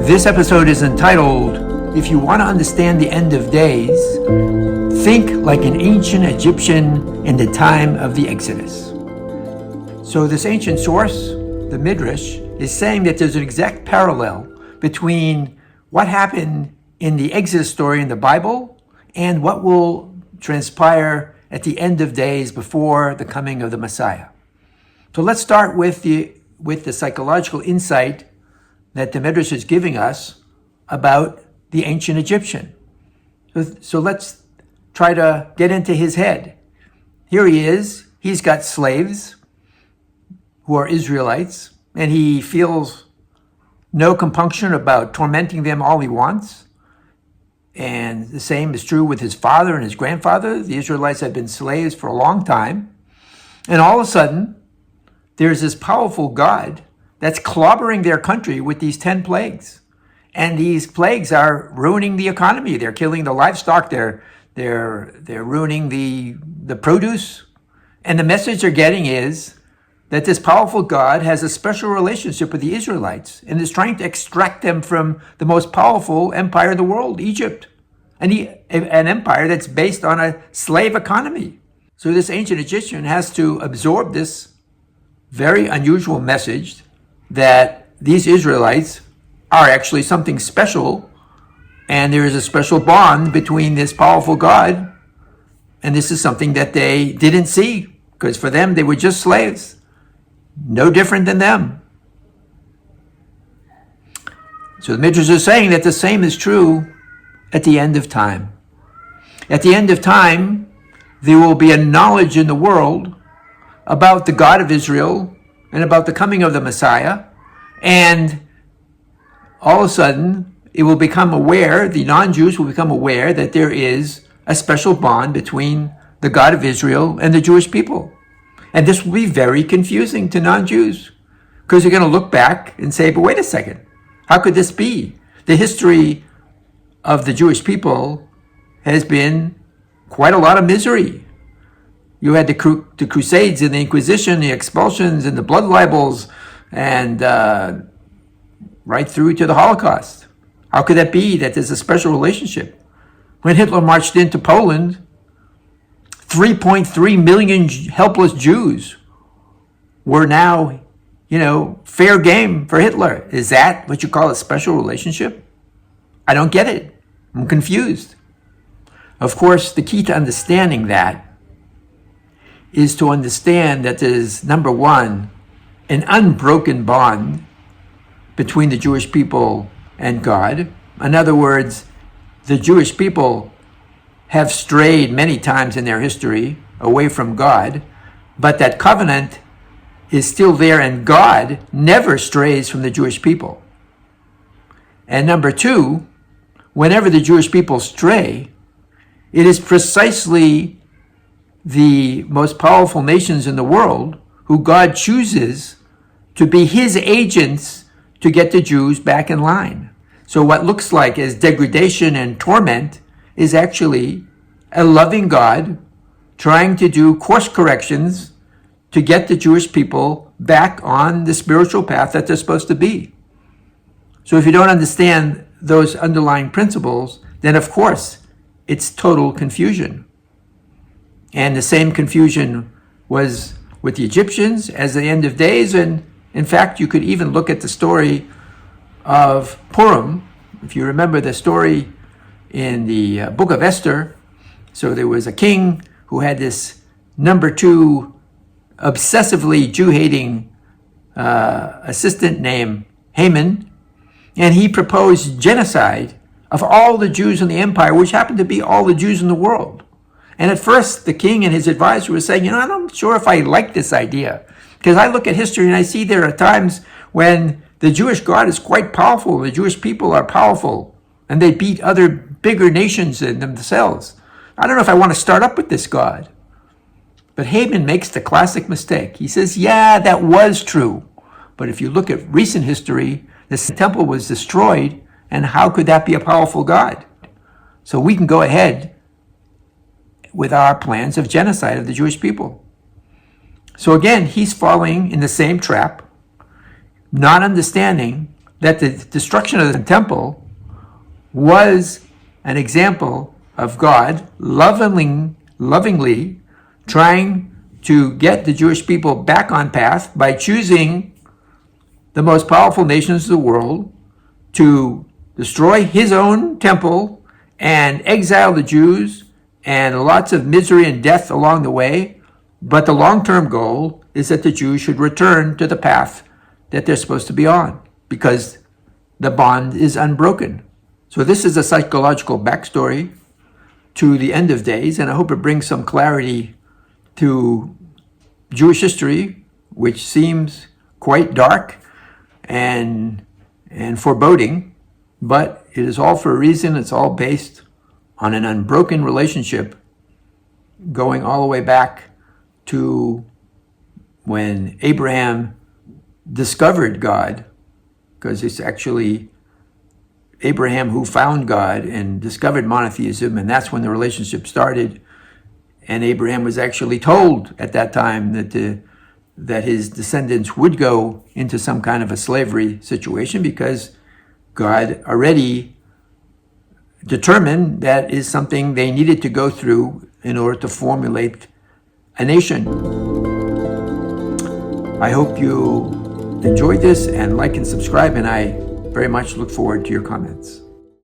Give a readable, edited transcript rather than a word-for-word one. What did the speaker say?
This episode is entitled, If You Want to Understand the End of Days, Think Like an Ancient Egyptian in the Time of the Exodus. So this ancient source, the Midrash, is saying that there's an exact parallel between what happened in the Exodus story in the Bible and what will transpire at the end of days before the coming of the Messiah. So let's start with the psychological insight that the Midrash is giving us about the ancient Egyptian. So let's try to get into his head. Here he is. He's got slaves who are Israelites, and he feels no compunction about tormenting them all he wants. And the same is true with his father and his grandfather. The Israelites have been slaves for a long time. And all of a sudden, there's this powerful God that's clobbering their country with these 10 plagues. And these plagues are ruining the economy. They're killing the livestock. They're ruining the produce. And the message they're getting is that this powerful God has a special relationship with the Israelites and is trying to extract them from the most powerful empire in the world, Egypt, an empire that's based on a slave economy. So this ancient Egyptian has to absorb this very unusual message that these Israelites are actually something special, and there is a special bond between this powerful God, and this is something that they didn't see, because for them they were just slaves, no different than them. So the Midrash is saying that the same is true at the end of time. At the end of time, there will be a knowledge in the world about the God of Israel and about the coming of the Messiah, and all of a sudden it will become aware, the non-Jews will become aware that there is a special bond between the God of Israel and the Jewish people. And this will be very confusing to non-Jews, because they're going to look back and say, but wait a second, how could this be? The history of the Jewish people has been quite a lot of misery. You had the Crusades and the Inquisition, the expulsions and the blood libels, and right through to the Holocaust. How could that be that there's a special relationship? When Hitler marched into Poland, 3.3 million helpless Jews were now, fair game for Hitler. Is that what you call a special relationship? I don't get it. I'm confused. Of course, the key to understanding that is to understand that there's, number one, an unbroken bond between the Jewish people and God. In other words, the Jewish people have strayed many times in their history away from God, but that covenant is still there, and God never strays from the Jewish people. And number two, whenever the Jewish people stray, it is precisely the most powerful nations in the world who God chooses to be his agents to get the Jews back in line. So what looks like as degradation and torment is actually a loving God trying to do course corrections to get the Jewish people back on the spiritual path that they're supposed to be. So if you don't understand those underlying principles, then of course it's total confusion. And the same confusion was with the Egyptians as the end of days. And in fact, you could even look at the story of Purim. If you remember the story in the book of Esther, so there was a king who had this number two obsessively Jew-hating assistant named Haman, and he proposed genocide of all the Jews in the empire, which happened to be all the Jews in the world. And at first, the king and his advisor were saying, I'm not sure if I like this idea. Because I look at history and I see there are times when the Jewish God is quite powerful, the Jewish people are powerful, and they beat other bigger nations than themselves. I don't know if I want to start up with this God. But Haman makes the classic mistake. He says, yeah, that was true. But if you look at recent history, the temple was destroyed, and how could that be a powerful God? So we can go ahead with our plans of genocide of the Jewish people. So again, he's falling in the same trap, not understanding that the destruction of the temple was an example of God lovingly trying to get the Jewish people back on path by choosing the most powerful nations of the world to destroy his own temple and exile the Jews and lots of misery and death along the way. But the long-term goal is that the Jews should return to the path that they're supposed to be on, because the bond is unbroken. So this is a psychological backstory to the end of days, and I hope it brings some clarity to Jewish history, which seems quite dark and foreboding, but it is all for a reason. It's all based on an unbroken relationship going all the way back to when Abraham discovered God, because it's actually Abraham who found God and discovered monotheism, and that's when the relationship started. And Abraham was actually told at that time that his descendants would go into some kind of a slavery situation, because God already determined that is something they needed to go through in order to formulate a nation. I hope you enjoyed this, and like and subscribe, and I very much look forward to your comments.